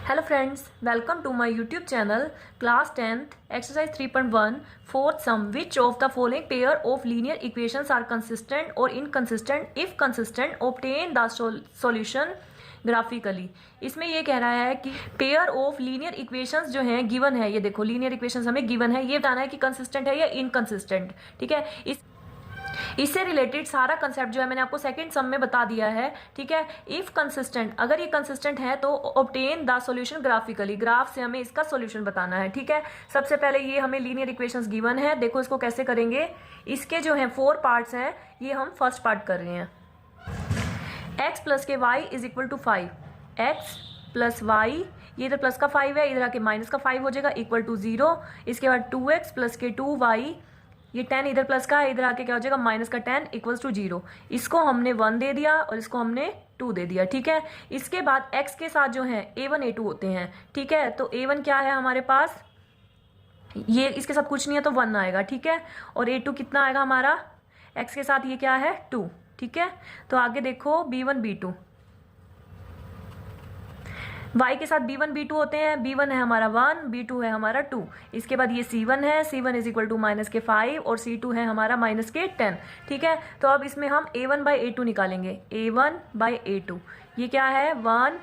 Hello friends, welcome to my YouTube channel class 10th exercise 3.1 fourth sum. Which of the following pair of linear equations are consistent or inconsistent? If consistent, obtain the solution graphically. इसमें ये कह रहा है कि pair of linear equations जो हैं given है, ये देखो लीनियर इक्वेशंस हमें गिवन है, ये बताना है कि कंसिस्टेंट है या इनकंसिस्टेंट। ठीक है, इससे रिलेटेड सारा कंसेप्ट जो है मैंने आपको सेकंड सम में बता दिया है। ठीक है, इफ कंसिस्टेंट, अगर ये कंसिस्टेंट है तो obtain the solution graphically, graph से हमें इसका सॉल्यूशन बताना है। ठीक है, सबसे पहले ये हमें लीनियर इक्वेशंस गिवन है, देखो इसको कैसे करेंगे। इसके जो है 4 पार्ट्स हैं, ये हम फर्स्ट पार्ट कर रहे हैं। x प्लस के y is equal to 5, x plus y, ये इधर प्लस का 5 है, इधर आके माइनस का 5 हो जाएगा, इक्वल टू 0। इसके बाद 2x प्लस के 2y, ये 10 इधर प्लस का है, इधर आके क्या हो जाएगा माइनस का 10 इक्वल्स टू 0। इसको हमने 1 दे दिया और इसको हमने 2 दे दिया। ठीक है, इसके बाद x के साथ जो है a1 a2 होते हैं। ठीक है, तो a1 क्या है हमारे पास, ये इसके साथ कुछ नहीं है तो 1 आएगा। ठीक है, और a2 कितना आएगा हमारा, x के साथ ये क्या है 2। ठीक है, तो आगे देखो b1 b2, y के साथ b1 b2 होते हैं। b1 है हमारा 1, b2 है हमारा 2। इसके बाद ये c1 है, c1 is equal to minus के 5 और c2 है हमारा माइनस के 10। ठीक है, तो अब इसमें हम a1 बाई a2 निकालेंगे। a1 बाई a2 ये क्या है 1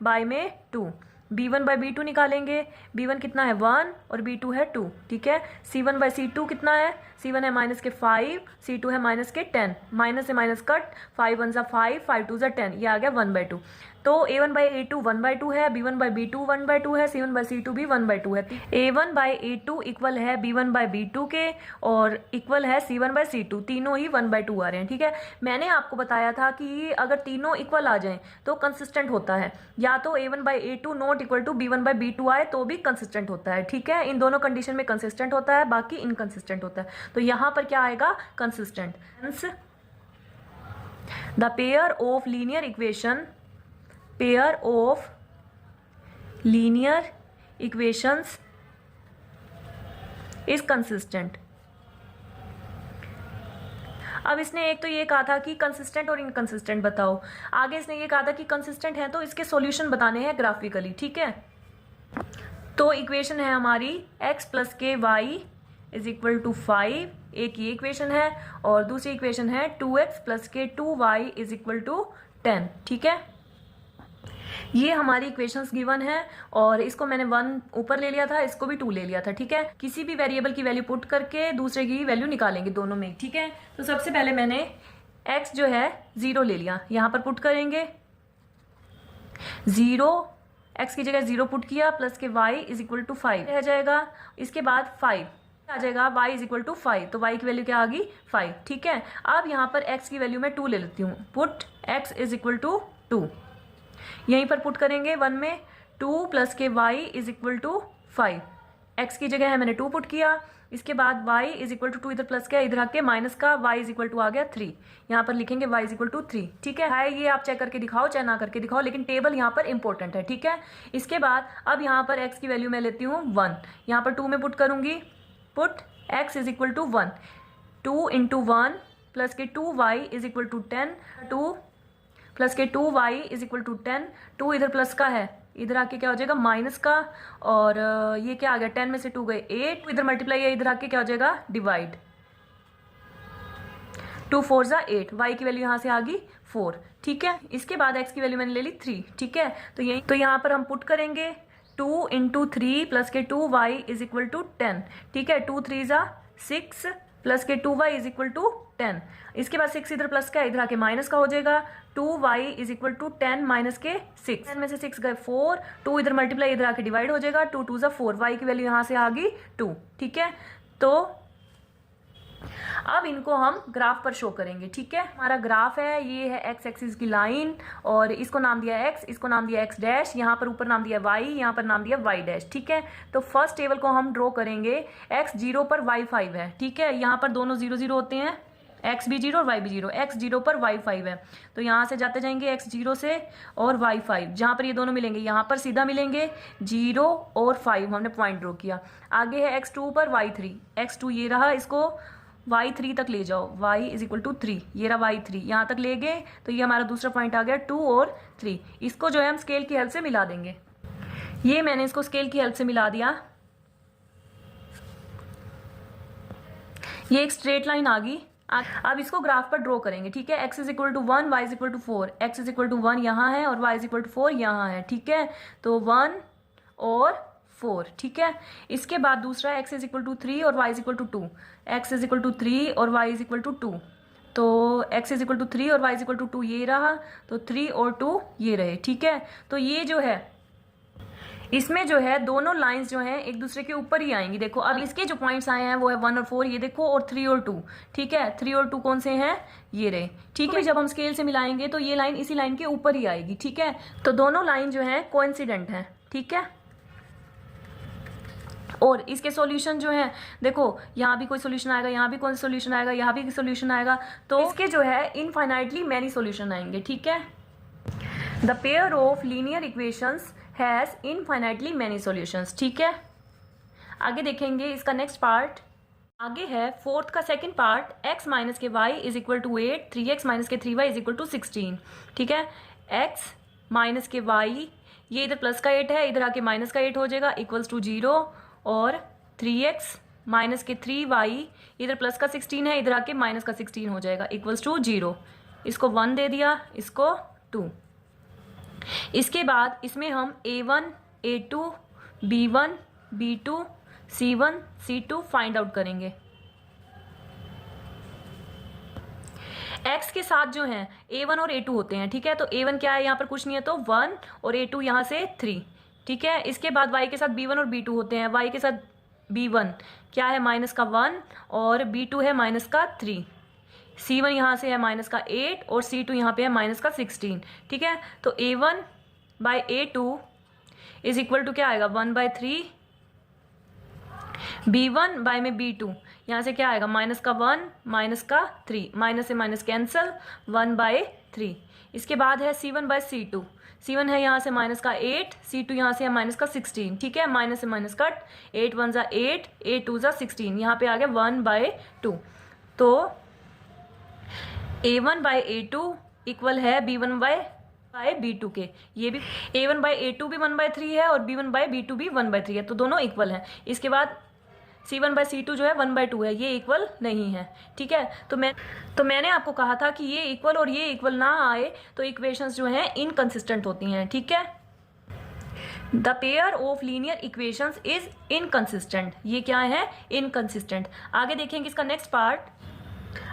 बाई में 2। b1 बाई b2 निकालेंगे, b1 कितना है 1 और b2 है 2। ठीक है, c1 बाई c2 कितना है, c1 है माइनस के 5, c2 है माइनस के 10, माइनस से माइनस कट, 5 1 5, 5 2 10, ये आ गया 1/2। तो a1 बाई a2 1/2 है, b1 बाई b2 1/2 है, c1 बाई c2 भी 1/2 है। a1 बाई a2 इक्वल है b1 बाई b2 के और इक्वल है c1 बाई c2, तीनों ही 1/2 आ रहे हैं। ठीक है, मैंने आपको बताया था कि अगर तीनों इक्वल आ जाएं तो कंसिस्टेंट होता है, या तो a1 by a2 not equal to b1 by b2 आए तो भी कंसिस्टेंट होता है। ठीक है, इन दोनों कंडीशन में कंसिस्टेंट होता है, बाकी इनकंसिस्टेंट होता है। तो यहां पर क्या आएगा consistent. The pair of linear equation, pair of linear equations is consistent. अब इसने एक तो ये कहा था कि कंसिस्टेंट और इनकंसिस्टेंट बताओ, आगे इसने ये कहा था कि कंसिस्टेंट है तो इसके सॉल्यूशन बताने हैं ग्राफिकली। ठीक है, तो इक्वेशन है हमारी x प्लस के वाई इज इक्वल टू 5, एक ये इक्वेशन है, और दूसरी इक्वेशन है 2x प्लस के 2y इज इक्वल टू 10। ठीक है, ये हमारी इक्वेशंस गिवन है और इसको मैंने 1 ऊपर ले लिया था, इसको भी 2 ले लिया था। ठीक है, किसी भी वेरिएबल की वैल्यू पुट करके दूसरे की वैल्यू निकालेंगे दोनों में। ठीक है, तो सबसे पहले मैंने x जो है 0 ले लिया, यहां पर पुट करेंगे 0, x की जगह 0 पुट किया, प्लस के y इज इक्वल टू 5 रह जाएगा। इसके बाद 5 आ जाएगा, y इज इक्वल टू 5, तो y की वैल्यू क्या आ गई 5। ठीक है, अब यहां पर x की वैल्यू मैं 2 ले लेती हूँ, put x is equal to 2, यहीं पर पुट करेंगे 1 में 2 प्लस के y is equal to 5, x की जगह है मैंने 2 पुट किया। इसके बाद y इज इक्वल टू 2 इधर प्लस का, इधर आके माइनस का, y इज इक्वल टू आ गया 3, यहाँ पर लिखेंगे y इज इक्वल टू 3। ठीक है, ये आप चेक करके दिखाओ चाहे ना करके दिखाओ, लेकिन टेबल यहाँ पर इंपॉर्टेंट है। ठीक है, इसके बाद अब यहाँ पर x की वैल्यू मैं लेती हूँ 1, यहाँ पर 2 में पुट करूंगी, put x is equal to 1, 2 into 1 plus के 2y is equal to 10, 2 plus के 2y इज इक्वल टू 10, 2 इधर प्लस का है, इधर आके क्या हो जाएगा माइनस का, और ये क्या आ गया 10 में से 2 गए 8, इधर मल्टीप्लाई है, इधर आके क्या हो जाएगा डिवाइड, 2 4 जा 8, y की वैल्यू यहाँ से आ गई 4। ठीक है, इसके बाद x की वैल्यू मैंने ले ली 3। ठीक है, तो यहाँ पर हम पुट करेंगे 2 इंटू 3 प्लस के 2y इज इक्वल टू 10। ठीक है, 2 3 जा 6 प्लस के 2y इज इक्वल टू 10। इसके बाद 6 इधर प्लस का, इधर आके माइनस का हो जाएगा, 2y is equal to 10 minus के 6, 10 में से 6 गए 4, 2 इधर मल्टीप्लाई, इधर आके डिवाइड हो जाएगा, 2 2 जा 4, y की वैल्यू यहां से आ गई 2। ठीक है, तो अब इनको हम ग्राफ पर शो करेंगे। ठीक है, हमारा ग्राफ है, ये है x एक्सिस की लाइन, और इसको नाम दिया x, इसको नाम दिया x डैश, यहाँ पर ऊपर नाम दिया y, यहाँ पर नाम दिया y डैश। ठीक है, तो फर्स्ट टेबल को हम ड्रॉ करेंगे, x 0 पर y 5 है। ठीक है, यहाँ पर दोनों 0 0 होते हैं, x भी 0 और y भी 0, x 0 पर y 5 है, तो यहाँ से जाते जाएंगे x 0 से और y 5, जहाँ पर ये दोनों मिलेंगे यहाँ पर सीधा मिलेंगे 0 और 5, हमने पॉइंट ड्रॉ किया। आगे है x 2 पर y 3, x 2 ये रहा, इसको y3 तक ले जाओ, y इज इक्वल टू 3, ये रहा y3, यहाँ तक ले गए, तो ये हमारा दूसरा पॉइंट आ गया 2 और 3। इसको जो है हम स्केल की हेल्प से मिला देंगे। ये मैंने इसको स्केल की हेल्प से मिला दिया, ये एक स्ट्रेट लाइन आ गई। अब इसको ग्राफ पर ड्रॉ करेंगे, ठीक है। x is equal to 1, y is equal to 4, x is equal to 1 यहाँ है और y इज इक्वल टू 4 यहाँ है, ठीक है। तो 1 और 4, ठीक है। इसके बाद दूसरा x इज इक्वल टू 3 और y is equal to 2, x is equal to 3 और y इज इक्वल टू 2, तो x इज इक्वल टू 3 और y इज इक्वल टू 2 ये रहा, तो 3 और 2 ये रहे, ठीक है। तो ये जो है इसमें जो है दोनों लाइंस जो हैं एक दूसरे के ऊपर ही आएंगी। देखो अब इसके जो पॉइंट्स आए हैं वो है 1 और 4, ये देखो, और 3 और 2, ठीक है। 3 और 2 कौन से हैं, ये रहे, ठीक है। जब हम स्केल से मिलाएंगे तो ये लाइन इसी लाइन के ऊपर ही आएगी, ठीक है। तो दोनों लाइन जो है कोइंसिडेंट है, ठीक है। और इसके सॉल्यूशन जो है, देखो यहाँ भी कोई सॉल्यूशन आएगा, यहाँ भी कोई सॉल्यूशन आएगा, यहाँ भी सॉल्यूशन आएगा, तो इसके जो है इनफाइनाइटली मैनी सॉल्यूशन आएंगे, ठीक है। The pair of linear equations has infinitely many solutions, ठीक है। आगे देखेंगे इसका नेक्स्ट पार्ट। आगे है फोर्थ का सेकंड पार्ट, x माइनस के y is equal to 8, 3x minus के 3y इज इक्वल टू 16, ठीक है। x माइनस के y, ये इधर प्लस का 8 है, इधर आके माइनस का 8 हो जाएगा, इक्वल्स टू 0, और 3x माइनस के 3y, इधर प्लस का 16 है, इधर आके माइनस का 16 हो जाएगा, इक्वल्स टू 0। इसको 1 दे दिया, इसको 2। इसके बाद इसमें हम a1, a2, b1, b2, c1, c2 find out करेंगे। x के साथ जो है a1 और a2 होते हैं, ठीक है। तो a1 क्या है, यहाँ पर कुछ नहीं है, तो 1, और a2 यहाँ से 3, ठीक है। इसके बाद y के साथ b1 और b2 होते हैं, y के साथ b1 क्या है, माइनस का 1, और b2 है माइनस का 3, c1 यहाँ से है माइनस का 8, और c2 यहाँ पे है माइनस का 16, ठीक है। तो a1 by a2 is equal to क्या आएगा, 1/3, b1 बाई में b2, यहाँ से क्या आएगा, माइनस का 1, माइनस का 3, माइनस से माइनस कैंसल, 1/3। इसके बाद है c1 बाई c2, c1 है यहाँ से माइनस का 8, c2 यहाँ से है माइनस का 16, ठीक है। माइनस से माइनस कट, 8 1 जा 8, 8 2 जा 16, यहाँ पे आ गया 1/2। तो a1 बाई a2 इक्वल है b1 बाई b2 के, ये भी a1 बाई a2 भी 1/3 है और b1 बाई b2 भी 1/3 है, तो दोनों इक्वल हैं। इसके बाद c1 बाई c2 जो है 1/2 है, ये इक्वल नहीं है, ठीक है। तो मैंने आपको कहा था कि ये इक्वल और ये इक्वल ना आए तो इक्वेशंस जो हैं इनकंसिस्टेंट होती हैं, ठीक है। The pair of linear equations is inconsistent, ये क्या है, इनकंसिस्टेंट। आगे देखेंगे इसका नेक्स्ट पार्ट।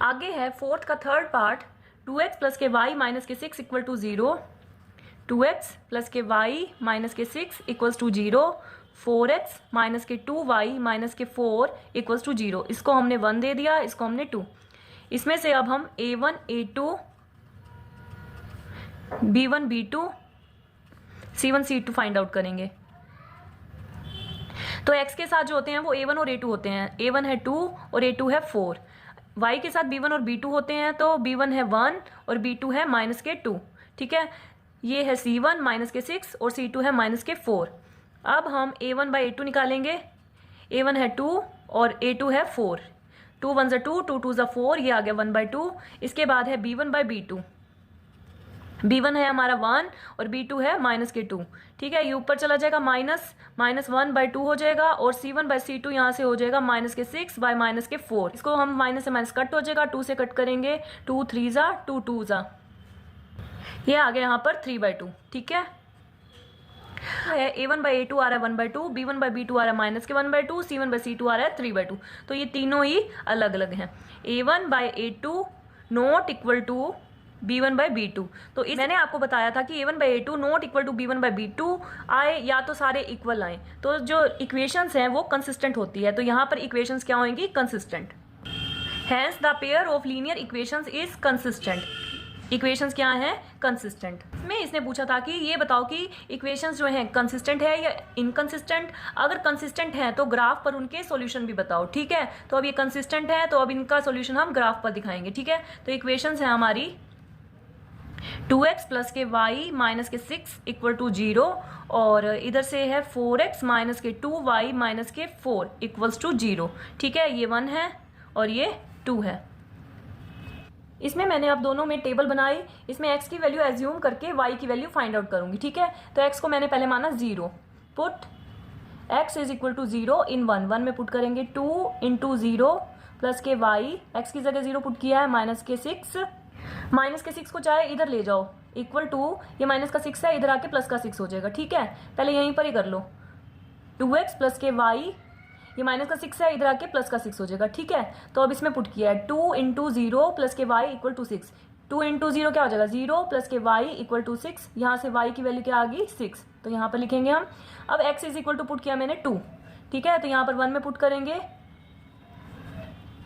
आगे है फोर्थ का थर्ड पार्ट, 2x प्लस के y माइनस के 6 इक्वल टू 0, 2x प्लस के y माइनस के 6 इक्वल्स टू 0, 4x माइनस के 2y माइनस के 4 इक्वल्स टू 0। इसको हमने 1 दे दिया, इसको हमने 2। इसमें से अब हम a1, a2, b1, b2, c1, c2 find out करेंगे। तो x के साथ जो होते हैं वो a1 और a2 होते हैं, a1 है 2 और a2 है 4। y के साथ b1 और b2 होते हैं, तो b1 है 1 और b2 है माइनस के 2, ठीक है। ये है c1 माइनस के 6 और c2 है माइनस के 4। अब हम a1 बाई a2 निकालेंगे, a1 है 2 और a2 है 4, 2 1 जा 2, 2 2 जा 4, ये आ गया 1/2। इसके बाद है b1 बाई b2, b1 है हमारा 1 और b2 है माइनस के 2, ठीक है। ये ऊपर चला जाएगा, माइनस 1/2 हो जाएगा, और c1 बाई c2 यहाँ से हो जाएगा माइनस के 6 बाई माइनस के 4। इसको हम माइनस से माइनस कट हो जाएगा, 2 से कट करेंगे, 2 3 जा 2 2 जा, ये आ गया यहाँ पर 3/2, ठीक है। a1 बाई a2 आ रहा है 1/2, b1 बाई b2 आ रहा है माइनस के 1/2, c1 बाई c2 आ रहा है 3/2। तो ये तीनों ही अलग अलग हैं। a1 by a2 not equal to b1 by b2। तो मैंने आपको बताया था कि a1 by a2 not equal to b1 by b2 आए या तो सारे इक्वल आए, तो जो इक्वेशंस हैं वो कंसिस्टेंट होती है। तो यहाँ पर इक्वेशंस क्या होंगी, consistent. Hence the pair of linear equations is consistent, equations क्या हैं, कंसिस्टेंट। में इसने पूछा था कि ये बताओ कि इक्वेशंस जो हैं कंसिस्टेंट है या इनकंसिस्टेंट। अगर कंसिस्टेंट है तो ग्राफ पर उनके सॉल्यूशन भी बताओ, ठीक है। तो अब ये कंसिस्टेंट है तो अब इनका सॉल्यूशन हम ग्राफ पर दिखाएंगे, ठीक है। तो इक्वेशंस है हमारी 2x प्लस के y माइनस के 6 इक्वल टू 0, और इधर से है 4x माइनस के 2y माइनस के 4 इक्वल्स टू 0, ठीक है। ये 1 है और ये 2 है। इसमें मैंने अब दोनों में टेबल बनाई, इसमें x की वैल्यू एज्यूम करके y की वैल्यू फाइंड आउट करूंगी, ठीक है। तो x को मैंने पहले माना 0, put x is equal to 0 in 1 में पुट करेंगे 2 इंटू 0 प्लस के y, x की जगह 0 पुट किया है, माइनस के 6 को चाहे इधर ले जाओ, इक्वल टू ये माइनस का 6 है, इधर आके प्लस का 6 हो जाएगा। ठीक है, पहले यहीं पर ही कर लो, 2x प्लस के y, ये माइनस का 6 है, इधर आके प्लस का 6 हो जाएगा। ठीक है, तो अब इसमें पुट किया है 2 इंटू 0 प्लस के y इक्वल टू 6, 2 इंटू 0 क्या हो जाएगा 0 प्लस के y इक्वल टू 6, यहाँ से y की वैल्यू क्या आ गई 6, तो यहाँ पर लिखेंगे हम। अब x is equal to put किया मैंने 2, ठीक है, तो यहाँ पर 1 में पुट करेंगे,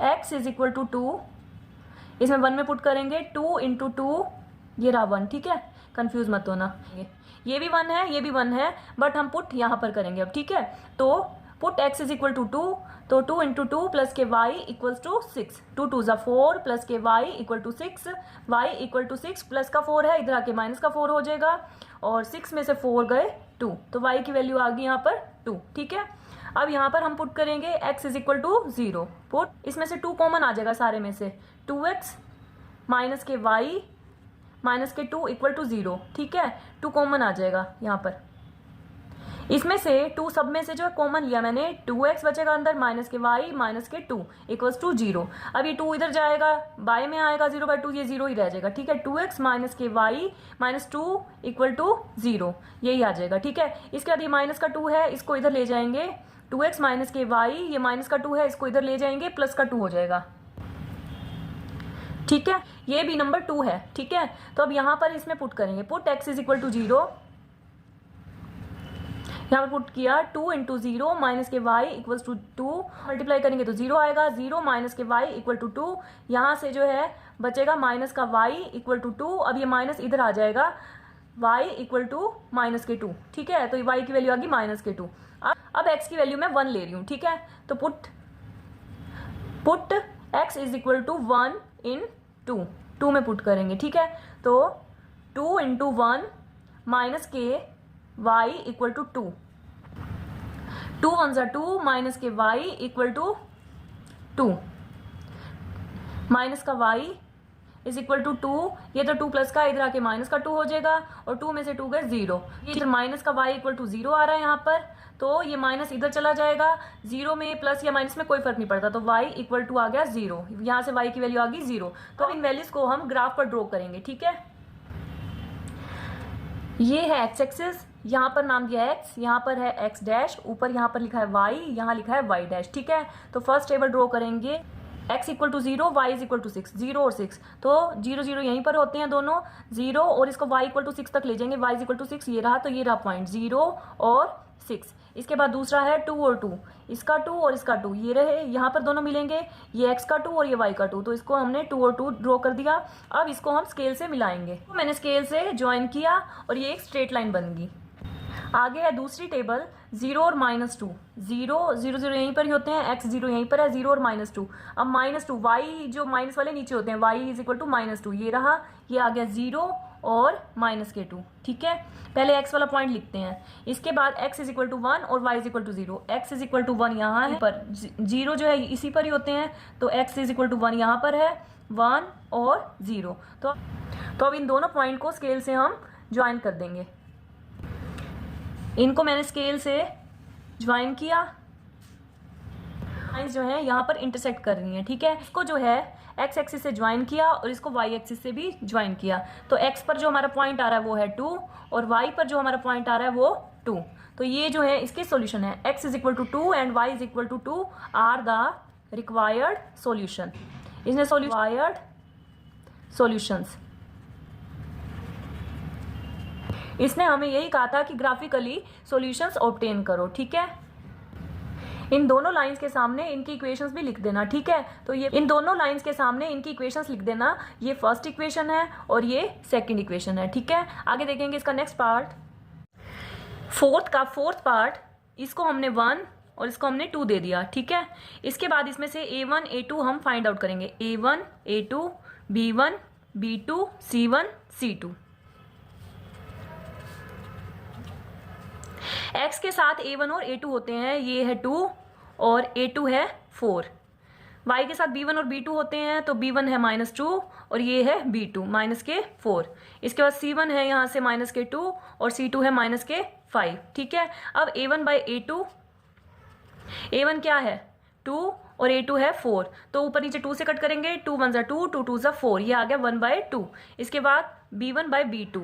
x इज इक्वल टू 2, इसमें 1 में पुट करेंगे 2 इंटू 2, ये रहा 1। ठीक है, कंफ्यूज मत होना, ये भी 1 है, ये भी 1 है, बट हम पुट यहाँ पर करेंगे अब। ठीक है, तो put x is equal to 2, तो 2 इंटू 2 प्लस के y इक्वल टू 6, 2 2 ज़ा 4 प्लस के y equal to 6, y equal to 6 plus का 4 है, इधर आके माइनस का 4 हो जाएगा, और 6 में से 4 गए 2, तो y की वैल्यू आ गई यहाँ पर 2। ठीक है, अब यहाँ पर हम पुट करेंगे x is equal to 0, put इसमें से 2 कॉमन आ जाएगा सारे में से, 2x माइनस के y माइनस के 2 इक्वल टू 0। ठीक है, 2 कॉमन आ जाएगा यहाँ पर, इसमें से 2 सब में से जो है कॉमन लिया मैंने, 2x बचेगा अंदर, माइनस के y माइनस के 2 इक्वल्स टू 0। अब ये 2 इधर जाएगा, बाय में आएगा 0/2, ये 0 ही रह जाएगा। ठीक है, 2x माइनस के y माइनस 2 इक्वल टू 0, यही आ जाएगा। ठीक है, इसके बाद ये माइनस का 2 है, इसको इधर ले जाएंगे, 2x माइनस के y, ये माइनस का 2 है, इसको इधर ले जाएंगे, प्लस का 2 हो जाएगा। ठीक है, ये भी नंबर 2 है। ठीक है, तो अब यहाँ पर इसमें पुट करेंगे, put x is equal to 0, यहाँ पर पुट किया 2 इंटू 0 माइनस के y इक्वल्स टू 2, मल्टीप्लाई करेंगे तो 0 आएगा, 0 माइनस के y इक्वल टू 2, यहाँ से जो है बचेगा माइनस का y इक्वल टू 2, अब ये माइनस इधर आ जाएगा, y इक्वल टू माइनस के 2। ठीक है, तो y की वैल्यू आ गई माइनस के 2। अब x की वैल्यू मैं 1 ले रही हूँ। ठीक है, तो put x is equal to 1 in 2 में पुट करेंगे। ठीक है, तो 2 इंटू 1 माइनस के y इक्वल टू 2, 2 1 ज़ा 2 माइनस के y इक्वल टू 2, माइनस का y इज इक्वल टू 2, ये तो 2 प्लस का, इधर आके माइनस का 2 हो जाएगा, और 2 में से 2 गए 0, ये माइनस का y इक्वल टू 0 आ रहा है यहाँ पर, तो ये माइनस इधर चला जाएगा, 0 में प्लस या माइनस में कोई फर्क नहीं पड़ता, तो y इक्वल टू आ गया 0, यहाँ से y की वैल्यू आ गई 0। तो इन वैल्यूज को हम ग्राफ पर ड्रॉ करेंगे। ठीक है, ये है x एक्सिस, यहाँ पर नाम दिया है x, यहाँ पर है x डैश, ऊपर यहाँ पर लिखा है y, यहाँ लिखा है y डैश। ठीक है, तो फर्स्ट टेबल ड्रॉ करेंगे, x equal to 0, y is equal to 6, 0 और 6, तो 0 0 यहीं पर होते हैं दोनों, 0 और इसको y इक्वल टू 6 तक ले जाएंगे, y इज इक्वल टू 6, ये रहा, तो ये रहा पॉइंट 0 और 6। इसके बाद दूसरा है 2 और 2, इसका 2 और इसका 2, ये रहे, यहाँ पर दोनों मिलेंगे, ये x का 2 और ये y का 2, तो इसको हमने 2 और 2 ड्रॉ कर दिया। अब इसको हम स्केल से मिलाएंगे, तो मैंने स्केल से ज्वाइन किया और ये एक स्ट्रेट लाइन बन गई। आगे है दूसरी टेबल, 0 और -2, 0 0 0 यहीं पर ही होते हैं, x 0 यहीं पर है, 0 और -2। अब -2, y जो माइनस वाले नीचे होते हैं, y इज इक्वल टू -2, ये रहा, ये आ गया 0 और -2। ठीक है, पहले x वाला पॉइंट लिखते हैं, इसके बाद x इज इक्वल टू 1 और y is equal to 0, x is equal to 1 यहाँ है, पर 0 जो है इसी पर ही होते हैं, तो x इज इक्वल टू 1 यहाँ पर है, 1 और 0। तो अब इन दोनों पॉइंट को स्केल से हम ज्वाइन कर देंगे। इनको मैंने स्केल से ज्वाइन किया, लाइंस जो है यहाँ पर इंटरसेक्ट कर रही हैं। ठीक है, इसको जो है x एक्सिस से ज्वाइन किया और इसको y एक्सिस से भी ज्वाइन किया, तो x पर जो हमारा पॉइंट आ रहा है वो है 2 और y पर जो हमारा पॉइंट आ रहा है वो 2। तो ये जो है इसके सॉल्यूशन है, x is equal to 2 and y is equal to 2 are the required solution. इसने रिक्वायर्ड सॉल्यूशंस, इसने हमें यही कहा था कि ग्राफिकली सॉल्यूशंस ऑब्टेन करो। ठीक है, इन दोनों लाइंस के सामने इनकी इक्वेशंस भी लिख देना। ठीक है, तो ये इन दोनों लाइंस के सामने इनकी इक्वेशंस लिख देना, ये फर्स्ट इक्वेशन है और ये सेकंड इक्वेशन है। ठीक है, आगे देखेंगे इसका नेक्स्ट पार्ट, फोर्थ पार्ट, इसको हमने 1 और इसको हमने 2 दे दिया। ठीक है, इसके बाद इसमें से a1 a2 हम फाइंड आउट करेंगे, a1 a2 b1 b2 c1 c2। x के साथ a1 और a2 होते हैं, ये है 2 और a2 है 4। y के साथ b1 और b2 होते हैं, तो b1 है -2 और ये है b2 -4। इसके बाद c1 है यहाँ से -2 और c2 है 5, ठीक है। अब A1 बाई A2, A1 क्या है 2 और A2 है 4, तो ऊपर नीचे 2 से कट करेंगे, 2 1 ज़ा 2, 2 2 ज़ा 4, ये आ गया 1 बाई 2। इसके बाद B1 बाई B2,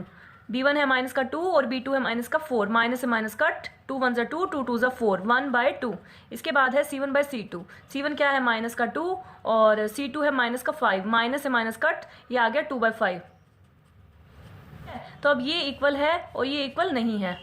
B1 है माइनस का 2 और B2 है माइनस का 4, माइनस से माइनस कट, 2 1 ज़ा 2, 2 2 ज़ा 4, 1 बाई 2। इसके बाद है C1 बाई C2, C1 क्या है माइनस का 2 और C2 है माइनस का 5, माइनस से माइनस कट, ये आ गया 2 बाई 5। तो अब ये इक्वल है और ये इक्वल नहीं है।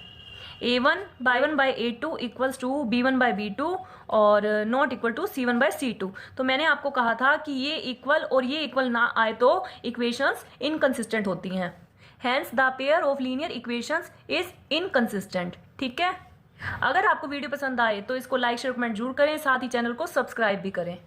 A1 by A2 equals to B1 by B2 और not equal to C1 by C2। तो मैंने आपको कहा था कि ये इक्वल और ये इक्वल ना आए तो इक्वेशंस इनकंसिस्टेंट होती हैं। Hence the pair of linear equations is inconsistent, ठीक है। अगर आपको वीडियो पसंद आए तो इसको लाइक शेयर कमेंट जरूर करें, साथ ही चैनल को सब्सक्राइब भी करें।